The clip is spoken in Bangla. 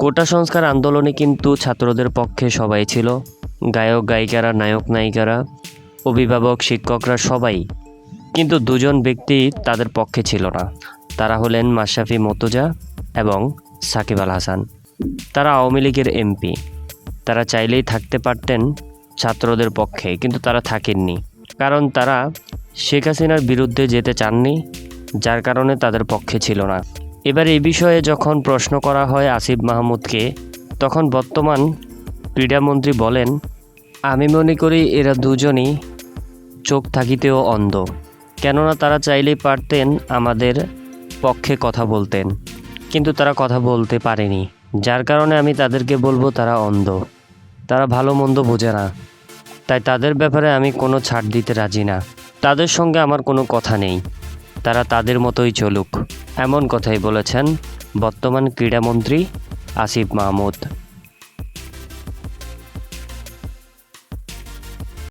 কোটা সংস্কার আন্দোলনে কিন্তু ছাত্রদের পক্ষে সবাই ছিল, গায়ক গায়িকারা, নায়ক নায়িকারা, অভিভাবক, শিক্ষকরা সবাই। কিন্তু দুজন ব্যক্তি তাদের পক্ষে ছিল না। তারা হলেন মাশরাফি মর্তুজা এবং সাকিব আল হাসান। তারা আওয়ামী লীগের এমপি। তারা চাইলেই থাকতে পারতেন ছাত্রদের পক্ষে, কিন্তু তারা থাকেননি, কারণ তারা শেখ হাসিনার বিরুদ্ধে যেতে চাননি, যার কারণে তাদের পক্ষে ছিল না। এবার এই বিষয়ে যখন প্রশ্ন করা হয় আসিফ মাহমুদকে, তখন বর্তমান ক্রীড়ামন্ত্রী বলেন, আমি মনে করি এরা দুজনই চোখ থাকিতেও অন্ধ, কেননা তারা চাইলেই পারতেন আমাদের পক্ষে কথা বলতেন, কিন্তু তারা কথা বলতে পারেনি, যার কারণে আমি তাদেরকে বলবো তারা অন্ধ, তারা ভালো মন্দ বোঝে না। তাই তাদের ব্যাপারে আমি কোনো ছাড় দিতে রাজি না। তাদের সঙ্গে আমার কোনো কথা নেই, তারা তাদের মতোই চলুক, এমন কথাই বলেছেন বর্তমান ক্রীড়ামন্ত্রী আসিফ মাহমুদ।